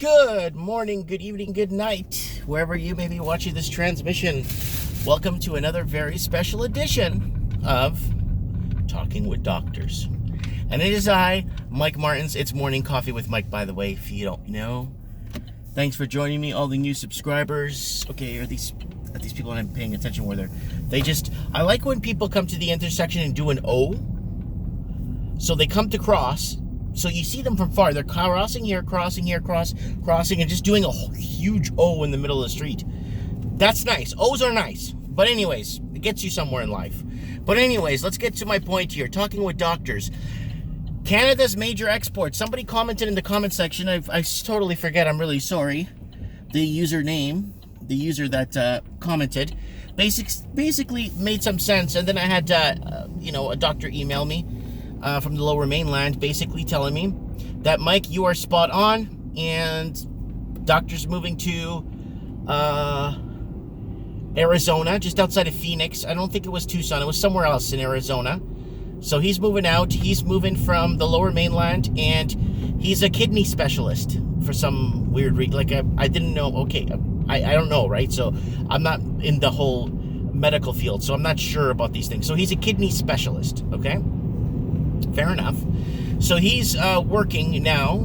Good morning, good evening, good night, wherever you may be watching this transmission. Welcome to another very special edition of Talking with Doctors. And it is I, Mike Martins. It's Morning Coffee with Mike, by the way, if you don't know. Thanks for joining me, all the new subscribers. Okay, are these people not paying attention where I like when people come to the intersection and do an O. So they come to cross. So you see them from far. They're crossing here, crossing, and just doing a huge O in the middle of the street. That's nice. O's are nice. But anyways, it gets you somewhere in life. But anyways, let's get to my point here. Talking with doctors. Canada's major export. Somebody commented in the comment section. I totally forget. I'm really sorry. The username, the user that commented, basically made some sense. And then I had, a doctor email me. From the Lower Mainland, basically telling me that, Mike, you are spot on, and doctor's moving to Arizona, just outside of Phoenix. I don't think it was Tucson. It was somewhere else in Arizona. So he's moving out. He's moving from the Lower Mainland, and he's a kidney specialist for some weird reason. Like, I didn't know. Okay, I don't know, right? So I'm not in the whole medical field, so I'm not sure about these things. So he's a kidney specialist, okay? Fair enough. So he's working now.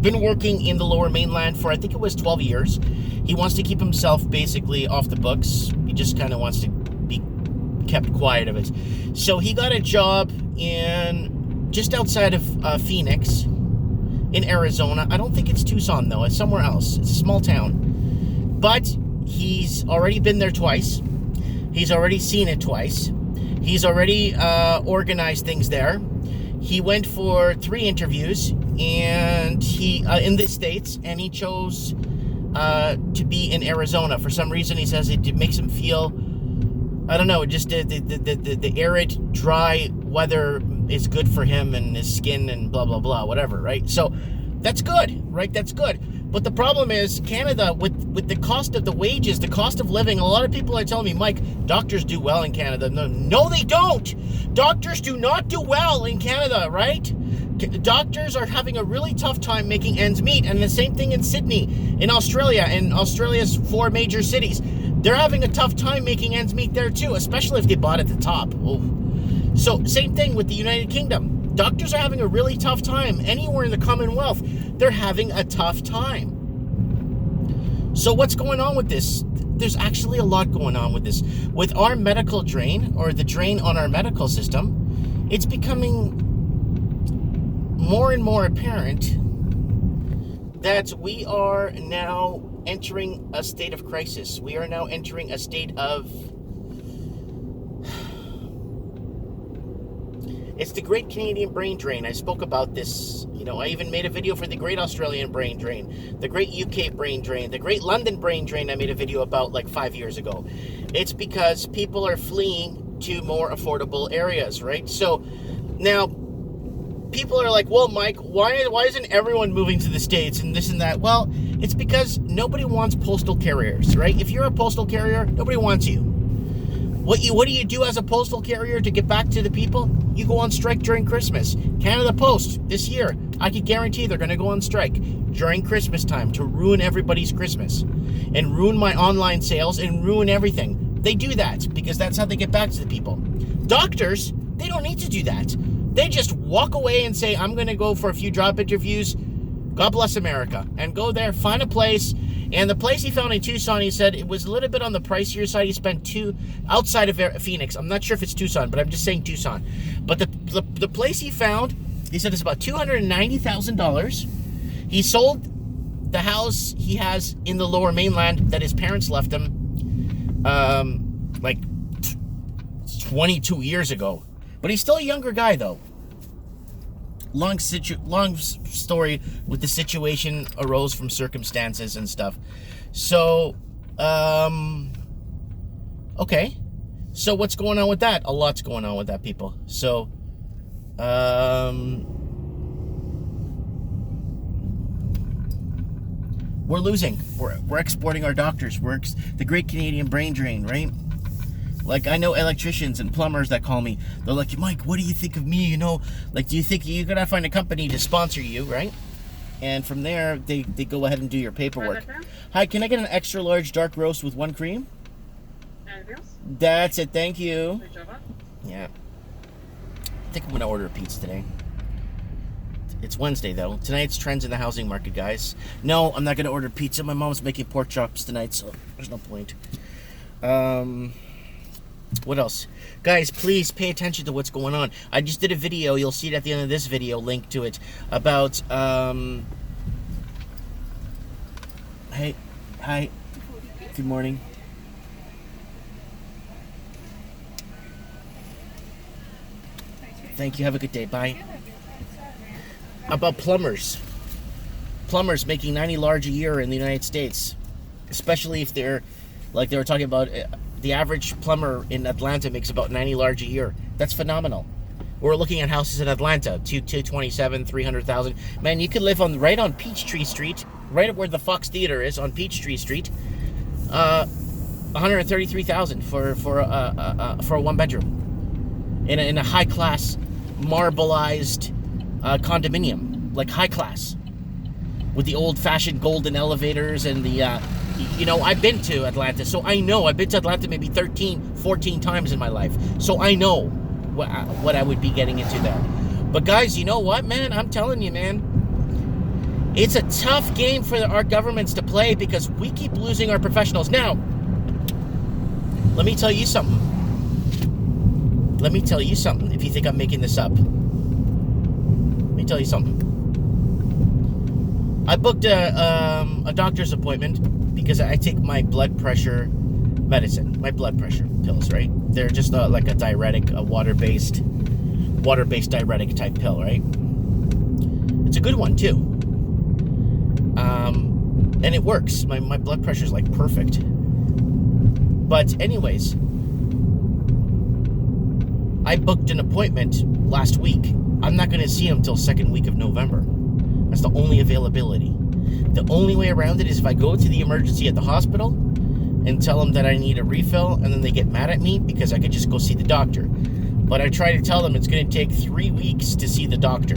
Been working in the Lower Mainland for, I think it was 12 years. He wants to keep himself basically off the books. He just kind of wants to be kept quiet of it. So he got a job in just outside of Phoenix in Arizona. I don't think it's Tucson, though. It's somewhere else. It's a small town. But he's already been there twice. He's already seen it twice. He's already organized things there. He went for 3 interviews, and he in the States, and he chose to be in Arizona. For some reason, he says it makes him feel, I don't know, just the arid, dry weather is good for him and his skin and blah, blah, blah, whatever, right? So that's good, right? That's good. But the problem is, Canada, with the cost of the wages, the cost of living, a lot of people are telling me, Mike, doctors do well in Canada. No, they don't. Doctors do not do well in Canada, right? Doctors are having a really tough time making ends meet. And the same thing in Sydney, in Australia, in Australia's 4 major cities. They're having a tough time making ends meet there too, especially if they bought at the top. Oh. So same thing with the United Kingdom. Doctors are having a really tough time. Anywhere in the Commonwealth, they're having a tough time. So what's going on with this? There's actually a lot going on with this. With our medical drain, or the drain on our medical system, it's becoming more and more apparent that we are now entering a state of crisis. We are now entering a state of... It's the Great Canadian Brain Drain. I spoke about this. I even made a video for the Great Australian Brain Drain, the Great UK Brain Drain, the Great London Brain Drain I made a video about like 5 years ago. It's because people are fleeing to more affordable areas, right? So now people are like, well, Mike, why isn't everyone moving to the States and this and that? Well, it's because nobody wants postal carriers, right? If you're a postal carrier, nobody wants you. What do you do as a postal carrier to get back to the people? You go on strike during Christmas. Canada Post, this year, I can guarantee they're going to go on strike during Christmas time to ruin everybody's Christmas and ruin my online sales and ruin everything. They do that because that's how they get back to the people. Doctors, they don't need to do that. They just walk away and say, I'm going to go for a few job interviews. God bless America. And go there, find a place. And the place he found in Tucson, he said it was a little bit on the pricier side. He spent outside of Phoenix. I'm not sure if it's Tucson, but I'm just saying Tucson. But the place he found, he said it's about $290,000. He sold the house he has in the Lower Mainland that his parents left him, like 22 years ago. But he's still a younger guy, though. Long story with the situation arose from circumstances and stuff. So, okay. So what's going on with that? A lot's going on with that, people. So, we're losing. We're exporting our doctors. The Great Canadian Brain Drain, right? Like, I know electricians and plumbers that call me. They're like, Mike, what do you think of me? You know, like, do you think you're going to find a company to sponsor you, right? and from there they go ahead and do your paperwork. Hi, can I get an extra large dark roast with 1 cream? That's it, thank you. Yeah. I think I'm gonna order a pizza today. It's Wednesday though. Tonight's trends in the housing market, guys. No, I'm not gonna order pizza. My mom's making pork chops tonight, so there's no point. What else? Guys, please pay attention to what's going on. I just did a video, you'll see it at the end of this video, link to it, about, hey, hi, good morning. Thank you, have a good day, bye. About plumbers. Plumbers making 90 large a year in the United States, especially if they're, like they were talking about, the average plumber in Atlanta makes about 90 large a year. That's phenomenal. We're looking at houses in Atlanta, 227, 300,000. Man, you could live right on Peachtree Street, right where the Fox Theater is on Peachtree Street. 133,000 for a 1-bedroom in a high class marbleized condominium, like high class, with the old fashioned golden elevators and the. You know, I've been to Atlanta, so I know. I've been to Atlanta maybe 13, 14 times in my life. So I know what I would be getting into there. But guys, you know what, man? I'm telling you, man. It's a tough game for our governments to play because we keep losing our professionals. Now, let me tell you something. Let me tell you something, if you think I'm making this up. Let me tell you something. I booked a doctor's appointment because I take my blood pressure medicine, my blood pressure pills, right? They're just like a diuretic, a water-based diuretic type pill, right? It's a good one too. And it works. My blood pressure is like perfect. But anyways, I booked an appointment last week. I'm not going to see him till second week of November. That's the only availability. The only way around it is if I go to the emergency at the hospital and tell them that I need a refill, and then they get mad at me because I could just go see the doctor. But I try to tell them it's going to take 3 weeks to see the doctor.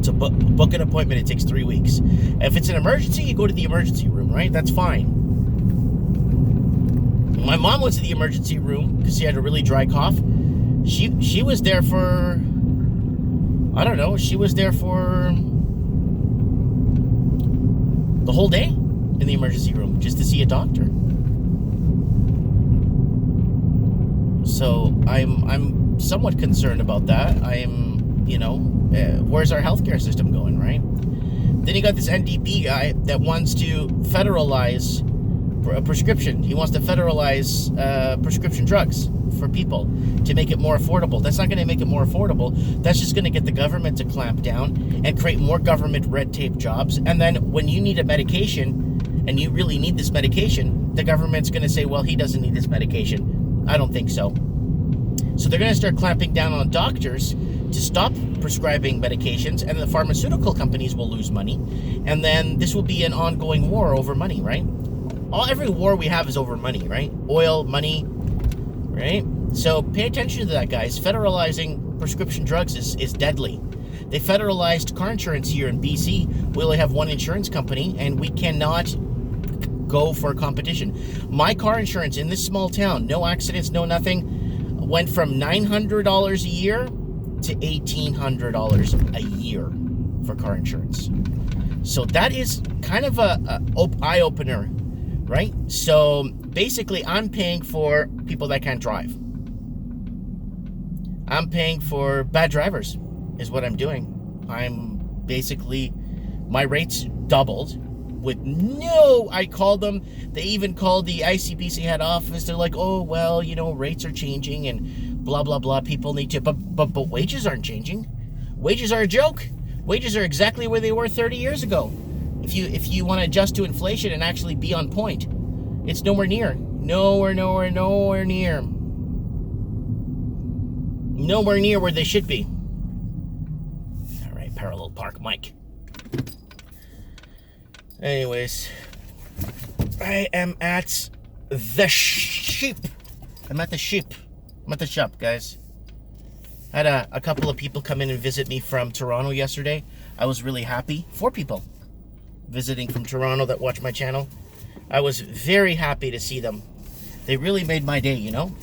To book an appointment, it takes 3 weeks. If it's an emergency, you go to the emergency room, right? That's fine. My mom went to the emergency room because she had a really dry cough. She was there for, I don't know, she was there for the whole day in the emergency room just to see a doctor. So I'm somewhat concerned about that. Where's our healthcare system going, right? Then you got this NDP guy that wants to federalize a prescription. He wants to federalize prescription drugs for people to make it more affordable. That's not going to make it more affordable. That's just going to get the government to clamp down and create more government red tape jobs. And then when you need a medication and you really need this medication, the government's going to say, well, he doesn't need this medication. I don't think so. So they're going to start clamping down on doctors to stop prescribing medications, and the pharmaceutical companies will lose money. And then this will be an ongoing war over money, right? Every war we have is over money, right? Oil, money, right? So pay attention to that, guys. Federalizing prescription drugs is deadly. They federalized car insurance here in BC. We only have one insurance company, and we cannot go for competition. My car insurance in this small town, no accidents, no nothing, went from $900 a year to $1,800 a year for car insurance. So that is kind of a eye-opener, right? So basically, I'm paying for people that can't drive. I'm paying for bad drivers is what I'm doing. My rates doubled with I called them. They even called the ICBC head office. They're like, oh, well, rates are changing and blah, blah, blah. People need to, but wages aren't changing. Wages are a joke. Wages are exactly where they were 30 years ago. If you want to adjust to inflation and actually be on point, it's nowhere near. Nowhere near where they should be. All right, parallel park Mike. Anyways, I am at the sheep. I'm at the shop, guys. I had a couple of people come in and visit me from Toronto yesterday. I was really happy. 4 people visiting from Toronto that watch my channel. I was very happy to see them. They really made my day, you know?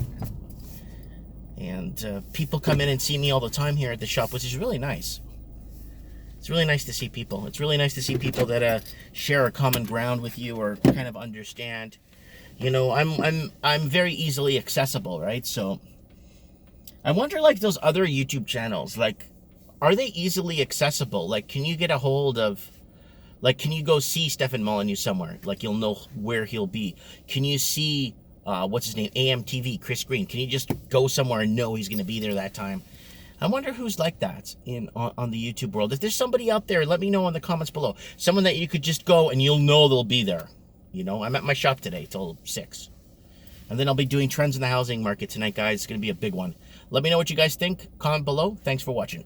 And people come in and see me all the time here at the shop, which is really nice. It's really nice to see people. It's really nice to see people that share a common ground with you or kind of understand. You know, I'm very easily accessible, right? So I wonder, like, those other YouTube channels, like, are they easily accessible? Like, can you get a hold of, like, can you go see Stefan Molyneux somewhere? Like, you'll know where he'll be. Can you see, what's his name, AMTV, Chris Green? Can you just go somewhere and know he's going to be there that time? I wonder who's like that on the YouTube world. If there's somebody out there, let me know in the comments below. Someone that you could just go and you'll know they'll be there. You know, I'm at my shop today till 6. And then I'll be doing trends in the housing market tonight, guys. It's going to be a big one. Let me know what you guys think. Comment below. Thanks for watching.